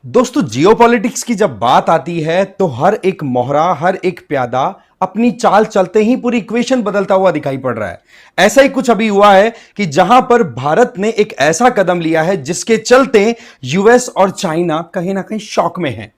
दोस्तों, जियोपॉलिटिक्स की जब बात आती है तो हर एक मोहरा, हर एक प्यादा अपनी चाल चलते ही पूरी इक्वेशन बदलता हुआ दिखाई पड़ रहा है। ऐसा ही कुछ अभी हुआ है कि जहां पर भारत ने एक ऐसा कदम लिया है जिसके चलते यूएस और चाइना कहीं ना कहीं शॉक में है।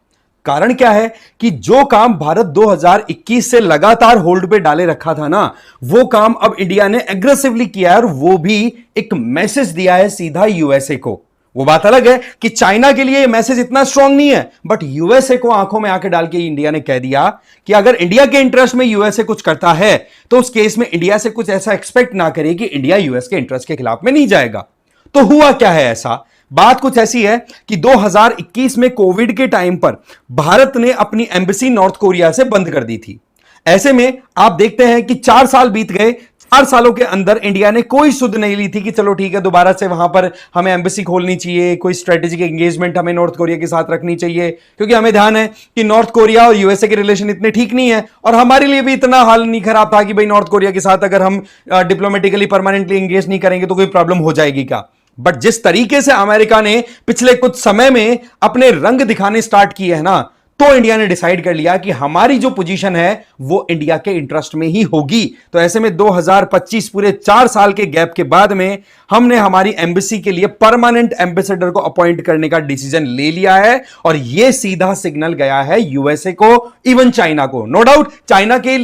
कारण क्या है कि जो काम भारत 2021 से लगातार होल्ड पे डाले रखा था ना, वो काम अब इंडिया ने एग्रेसिवली किया है और वो भी एक मैसेज दिया है सीधा यूएसए को। वो बात अलग है कि चाइना के लिए मैसेज इतना स्ट्रांग नहीं है, बट यूएसए को आंखों में आंखें डाल के इंडिया ने कह दिया कि अगर इंडिया के इंटरेस्ट में यूएसए कुछ करता है तो उस केस में इंडिया से कुछ ऐसा एक्सपेक्ट ना करे कि इंडिया यूएस के इंटरेस्ट के खिलाफ में नहीं जाएगा। तो हुआ क्या है ऐसा? बात कुछ ऐसी है कि 2021 में कोविड के टाइम पर भारत ने अपनी एम्बेसी नॉर्थ कोरिया से बंद कर दी थी। ऐसे में आप देखते हैं कि 4 साल बीत गए। 4 सालों के अंदर इंडिया ने कोई सुध नहीं ली थी कि चलो ठीक है, दोबारा से वहां पर हमें एम्बेसी खोलनी चाहिए, कोई स्ट्रेटेजिक एंगेजमेंट हमें नॉर्थ कोरिया के साथ रखनी चाहिए, क्योंकि हमें ध्यान है कि नॉर्थ कोरिया और यूएसए के रिलेशन इतने ठीक नहीं है और हमारे लिए भी इतना हाल नहीं खराब था कि भाई नॉर्थ कोरिया के साथ अगर हम डिप्लोमेटिकली परमानेंटली एंगेज नहीं करेंगे तो कोई प्रॉब्लम हो जाएगी क्या। बट जिस तरीके से अमेरिका ने पिछले कुछ समय में अपने रंग दिखाने स्टार्ट किए हैं ना, तो इंडिया ने डिसाइड कर लिया कि हमारी जो पोजीशन है वो इंडिया के इंटरेस्ट में ही होगी। तो ऐसे में 2025 पूरे 4 साल के गैप के बाद में हमने हमारी एम्बेसी के लिए परमानेंट एम्बेसडर को अपॉइंट करने का डिसीजन ले लिया है और यह सीधा सिग्नल गया है यूएसए को, इवन चाइना को। नो डाउट चाइना के,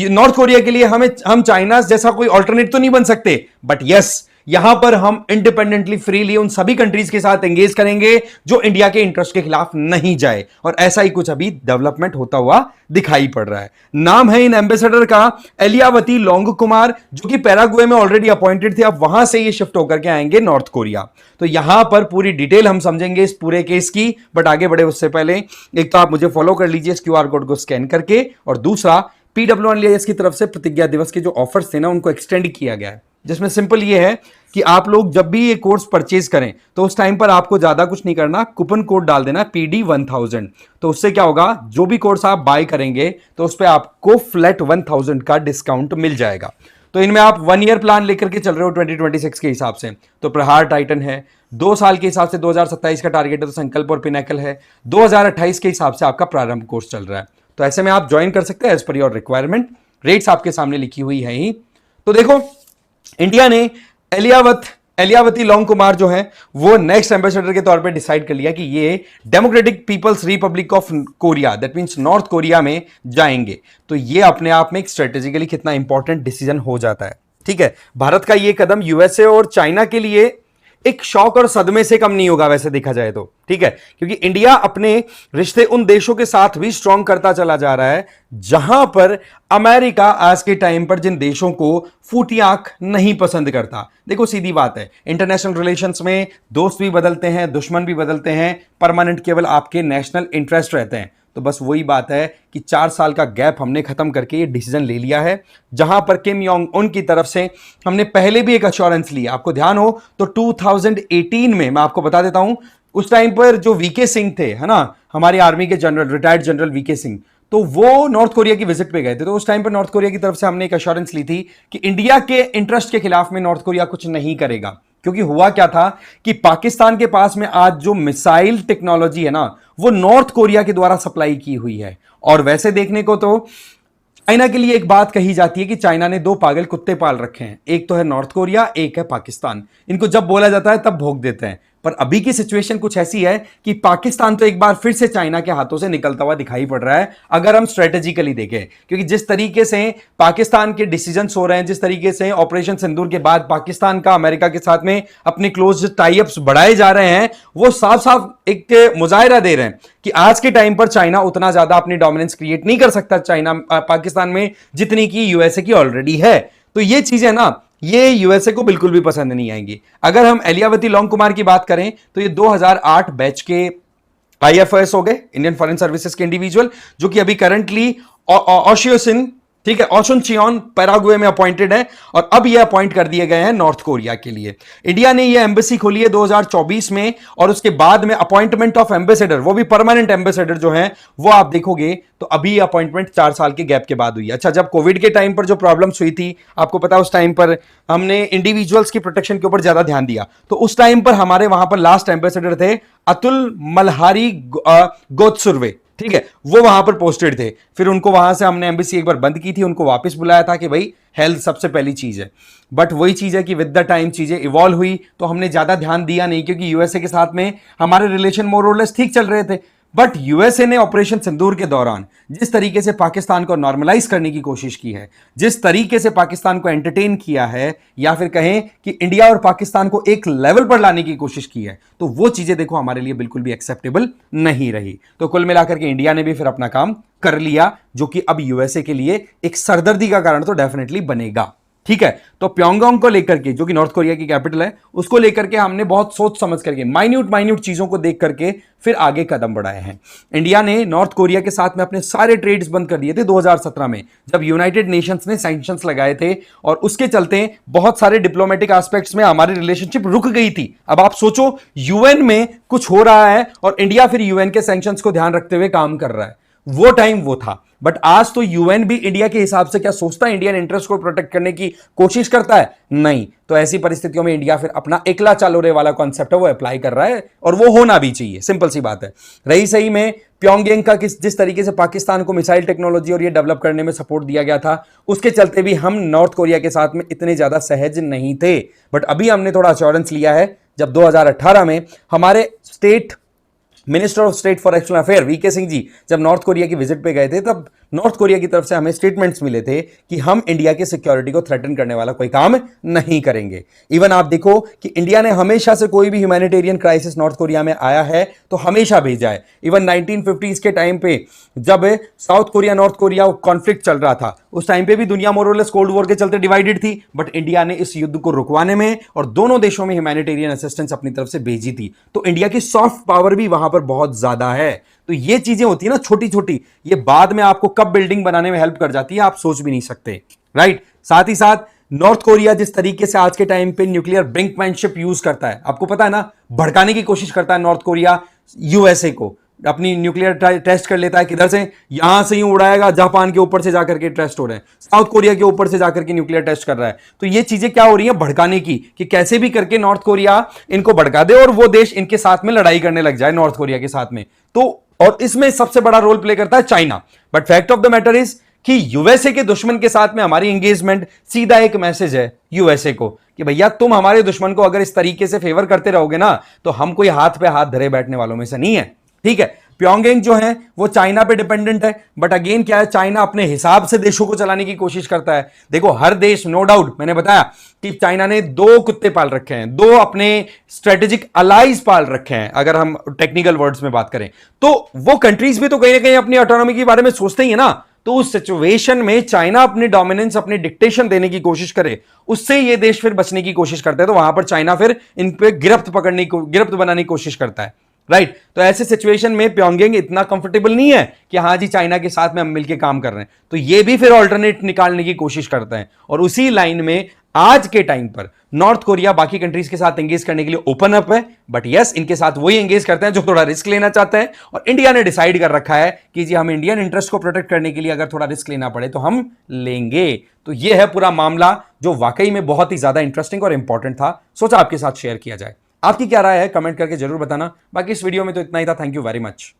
नॉर्थ कोरिया के लिए हम चाइना जैसा कोई ऑल्टरनेट तो नहीं बन सकते, बट यस, यहां पर हम इंडिपेंडेंटली फ्रीली उन सभी कंट्रीज के साथ एंगेज करेंगे जो इंडिया के इंटरेस्ट के खिलाफ नहीं जाए। और ऐसा ही कुछ अभी डेवलपमेंट होता हुआ दिखाई पड़ रहा है। नाम है इन एम्बेसडर का एलियावती लोंग कुमार, जो कि पैराग्वे में ऑलरेडी अपॉइंटेड थे। अब वहां से ये शिफ्ट होकर के आएंगे नॉर्थ कोरिया। तो यहां पर पूरी डिटेल हम समझेंगे इस पूरे केस की, बट आगे बढ़े उससे पहले एक तो आप मुझे फॉलो कर लीजिए इस क्यूआर कोड को स्कैन करके, और दूसरा PWIS की तरफ से प्रतिज्ञा दिवस के जो ऑफर्स थे ना, उनको एक्सटेंड किया गया है, जिसमें सिंपल ये है कि आप लोग जब भी ये कोर्स परचेज करें तो उस टाइम पर आपको ज्यादा कुछ नहीं करना, कूपन कोड डाल देना PD1000। तो उससे क्या होगा, जो भी कोर्स आप बाय करेंगे तो उस पर आपको फ्लैट 1000 का डिस्काउंट मिल जाएगा। तो इनमें आप 1 ईयर प्लान लेकर के चल रहे हो 2026 के हिसाब से, तो प्रहार टाइटन है। 2 साल के हिसाब से 2027 का टारगेट है तो संकल्प और पिनेकल है। 2028 के हिसाब से आपका प्रारंभ कोर्स चल रहा है। तो ऐसे में आप ज्वाइन कर सकते हैं as per your requirement. Rates आपके सामने लिखी हुई है ही। तो देखो, इंडिया ने एलियावती लोंग कुमार जो है वो नेक्स्ट एम्बेसडर के तौर पे डिसाइड कर लिया कि ये democratic people's republic of Korea, that means North Korea में जाएंगे। तो ये अपने आप में एक स्ट्रेटेजिकली कितना इंपॉर्टेंट डिसीजन हो जाता है। ठीक है, भारत का ये कदम यूएसए और चाइना के लिए एक शौक और सदमे से कम नहीं होगा वैसे देखा जाए तो। ठीक है, क्योंकि इंडिया अपने रिश्ते उन देशों के साथ भी स्ट्रांग करता चला जा रहा है जहां पर अमेरिका आज के टाइम पर जिन देशों को फूटी आंख नहीं पसंद करता। देखो सीधी बात है, इंटरनेशनल रिलेशंस में दोस्त भी बदलते हैं, दुश्मन भी बदलते हैं, परमानेंट केवल आपके नेशनल इंटरेस्ट रहते हैं। तो बस वही बात है कि 4 साल का गैप हमने खत्म करके ये डिसीजन ले लिया है, जहां पर किम योंग उन की तरफ से हमने पहले भी एक अश्योरेंस ली। आपको ध्यान हो तो 2018 में मैं आपको बता देता हूं, उस टाइम पर जो वीके सिंह थे, है ना, हमारी आर्मी के general, retired general VK Singh, तो वो नॉर्थ कोरिया की विजिट पे गए थे। तो उस टाइम पर नॉर्थ कोरिया की तरफ से हमने एक अश्योरेंस ली थी कि इंडिया के इंटरेस्ट के खिलाफ में नॉर्थ कोरिया कुछ नहीं करेगा। क्योंकि हुआ क्या था कि पाकिस्तान के पास में आज जो मिसाइल टेक्नोलॉजी है ना, वो नॉर्थ कोरिया के द्वारा सप्लाई की हुई है। और वैसे देखने को तो चाइना के लिए एक बात कही जाती है कि चाइना ने 2 पागल कुत्ते पाल रखे हैं, एक तो है नॉर्थ कोरिया, एक है पाकिस्तान। इनको जब बोला जाता है तब भोंक देते हैं। पर अभी की सिचुएशन कुछ ऐसी है कि पाकिस्तान तो एक बार फिर से चाइना के हाथों से निकलता हुआ दिखाई पड़ रहा है, अगर हम स्ट्रेटेजिकली देखें। क्योंकि जिस तरीके से पाकिस्तान के डिसीजंस हो रहे हैं, जिस तरीके से ऑपरेशन सिंदूर के बाद पाकिस्तान का अमेरिका के साथ में अपने क्लोज टाई अप्स बढ़ाए जा रहे हैं, वो साफ साफ एक मुजाहिरा दे रहे हैं कि आज के टाइम पर चाइना उतना ज्यादा अपनी डोमिनेंस क्रिएट नहीं कर सकता चाइना पाकिस्तान में, जितनी की यूएसए की ऑलरेडी है। तो ये चीजें ना, ये यूएसए को बिल्कुल भी पसंद नहीं आएंगी। अगर हम एलियावती लोंग कुमार की बात करें तो ये 2008 बैच के IFS हो गए, इंडियन फॉरेन सर्विसेज के इंडिविजुअल, जो कि अभी करंटली ओशियोसिन, ठीक है, ओशन चियोन पैराग्वे में अपॉइंटेड है और अब ये अपॉइंट कर दिए गए हैं नॉर्थ कोरिया के लिए। इंडिया ने ये एम्बेसी खोली है 2024 में और उसके बाद में अपॉइंटमेंट ऑफ एम्बेसडर, वो भी परमानेंट एम्बेसडर जो है वो आप देखोगे तो अभी अपॉइंटमेंट 4 साल के गैप के बाद हुई है। अच्छा, जब कोविड के टाइम पर जो प्रॉब्लम्स हुई थी, आपको पता है उस टाइम पर हमने इंडिविजुअल्स की प्रोटेक्शन के ऊपर ज्यादा ध्यान दिया, तो उस टाइम पर हमारे वहां पर लास्ट एम्बेसडर थे अतुल मल्हारी गोत्सुर्वे, ठीक है, वो वहां पर पोस्टेड थे। फिर उनको वहां से हमने एम्बेसी एक बार बंद की थी, उनको वापस बुलाया था कि भाई हेल्थ सबसे पहली चीज है। बट वही चीज है कि विद द टाइम चीजें इवॉल्व हुई तो हमने ज्यादा ध्यान दिया नहीं, क्योंकि यूएसए के साथ में हमारे रिलेशन मोर और लेस ठीक चल रहे थे। बट यूएसए ने ऑपरेशन सिंदूर के दौरान जिस तरीके से पाकिस्तान को नॉर्मलाइज करने की कोशिश की है, जिस तरीके से पाकिस्तान को एंटरटेन किया है, या फिर कहें कि इंडिया और पाकिस्तान को एक लेवल पर लाने की कोशिश की है, तो वो चीजें देखो हमारे लिए बिल्कुल भी एक्सेप्टेबल नहीं रही। तो कुल मिलाकर के इंडिया ने भी फिर अपना काम कर लिया, जो कि अब यूएसए के लिए एक सरदर्दी का कारण तो डेफिनेटली बनेगा। ठीक है, तो प्योंगयांग को लेकर के, जो कि नॉर्थ कोरिया की कैपिटल है, उसको लेकर के हमने बहुत सोच समझ करके माइन्यूट चीजों को देख करके फिर आगे कदम बढ़ाए हैं। इंडिया ने नॉर्थ कोरिया के साथ में अपने सारे ट्रेड्स बंद कर दिए थे 2017 में, जब यूनाइटेड नेशंस ने सैंक्शंस लगाए थे, और उसके चलते बहुत सारे डिप्लोमेटिक एस्पेक्ट्स में हमारी रिलेशनशिप रुक गई थी। अब आप सोचो, यूएन में कुछ हो रहा है और इंडिया फिर यूएन के सैंक्शंस को ध्यान रखते हुए काम कर रहा है। वो टाइम वो था। बट आज तो यूएन भी इंडिया के हिसाब से क्या सोचता है, इंडियन इंटरेस्ट को प्रोटेक्ट करने की कोशिश करता है? नहीं। तो ऐसी परिस्थितियों में इंडिया फिर अपना एकला चालो रे वाला कॉन्सेप्ट है वो अप्लाई कर रहा है, और वो होना भी चाहिए, सिंपल सी बात है। रही सही में प्योंगयांग का जिस तरीके से पाकिस्तान को मिसाइल टेक्नोलॉजी और ये डेवलप करने में सपोर्ट दिया गया था, उसके चलते भी हम नॉर्थ कोरिया के साथ में इतने ज्यादा सहज नहीं थे। बट अभी हमने थोड़ा अश्योरेंस लिया है, जब 2018 में हमारे state minister of state for external affair VK Singh ji जब नॉर्थ कोरिया की विजिट पे गए थे, तब नॉर्थ कोरिया की तरफ से हमें स्टेटमेंट्स मिले थे कि हम इंडिया की सिक्योरिटी को थ्रेटन करने वाला कोई काम नहीं करेंगे। इवन आप देखो कि इंडिया ने हमेशा से कोई भी ह्यूमैनिटेरियन क्राइसिस नॉर्थ कोरिया में आया है तो हमेशा भेजा है। इवन 1950s के टाइम पे जब south Korea north Korea conflict चल रहा था, उस टाइम पे भी दुनिया मोर और लेस कोल्ड वॉर के चलते डिवाइडेड थी, बट इंडिया ने इस युद्ध को रुकवाने में और दोनों देशों में ह्यूमैनिटेरियन असिस्टेंस अपनी तरफ से भेजी थी। तो इंडिया की सॉफ्ट पावर भी वहां पर बहुत ज्यादा है। तो ये चीजें होती है ना छोटी छोटी, ये बाद में आपको कब बिल्डिंग बनाने में हेल्प कर जाती है आप सोच भी नहीं सकते, राइट। साथ ही साथ नॉर्थ कोरिया जिस तरीके से आज के टाइम पे न्यूक्लियर ब्रिंकमैनशिप यूज करता है, आपको पता है ना, भड़काने की कोशिश करता है नॉर्थ कोरिया यूएसए को, अपनी न्यूक्लियर टेस्ट कर लेता है, किधर से, यहां से ही उड़ाएगा, जापान के ऊपर से जाकर के टेस्ट हो रहे हैं, साउथ कोरिया के ऊपर से जाकर के न्यूक्लियर टेस्ट कर रहा है। तो ये चीजें क्या हो रही है, भड़काने की, कि कैसे भी करके नॉर्थ कोरिया इनको भड़का दे और वो देश इनके साथ में लड़ाई करने लग जाए नॉर्थ कोरिया के साथ में। तो और इसमें सबसे बड़ा रोल प्ले करता है China. But fact of the matter is कि यूएसए के दुश्मन के साथ में हमारी एंगेजमेंट सीधा एक मैसेज है यूएसए को कि भैया तुम हमारे दुश्मन को अगर इस तरीके से फेवर करते रहोगे ना, तो हम कोई हाथ पे हाथ धरे बैठने वालों में से नहीं है। ठीक है, प्योंगयांग जो है वो चाइना पे डिपेंडेंट है, बट अगेन क्या है, चाइना अपने हिसाब से देशों को चलाने की कोशिश करता है। देखो हर देश, नो डाउट, मैंने बताया कि चाइना ने 2 कुत्ते पाल रखे हैं, 2 अपने स्ट्रेटेजिक अलाइज पाल रखे हैं, अगर हम टेक्निकल वर्ड्स में बात करें तो वो कंट्रीज भी तो कहीं ना कहीं अपनी ऑटोनॉमी के बारे में सोचते ही है ना। तो उस सिचुएशन में चाइना अपनी डोमिनेंस, अपनी डिक्टेशन देने की कोशिश करे, उससे ये देश फिर बचने की कोशिश करते हैं, तो वहां पर चाइना फिर इन पे गिरफ्त बनाने की कोशिश करता है, राइट। तो ऐसे सिचुएशन में प्योंगयांग इतना कंफर्टेबल नहीं है कि हाँ जी चाइना के साथ में हम मिलकर काम कर रहे हैं, तो ये भी फिर ऑल्टरनेट निकालने की कोशिश करता है। और उसी लाइन में आज के टाइम पर नॉर्थ कोरिया बाकी कंट्रीज के साथ एंगेज करने के लिए ओपन अप है, बट यस इनके साथ वही एंगेज करते हैं जो थोड़ा रिस्क लेना चाहते हैं। और इंडिया ने डिसाइड कर रखा है कि जी हम इंडियन इंटरेस्ट को प्रोटेक्ट करने के लिए अगर थोड़ा रिस्क लेना पड़े तो हम लेंगे। तो ये है पूरा मामला जो वाकई में बहुत ही ज्यादा इंटरेस्टिंग और इंपॉर्टेंट था, सोचा आपके साथ शेयर किया जाए। आपकी क्या राय है कमेंट करके जरूर बताना। बाकी इस वीडियो में तो इतना ही था। Thank you very much.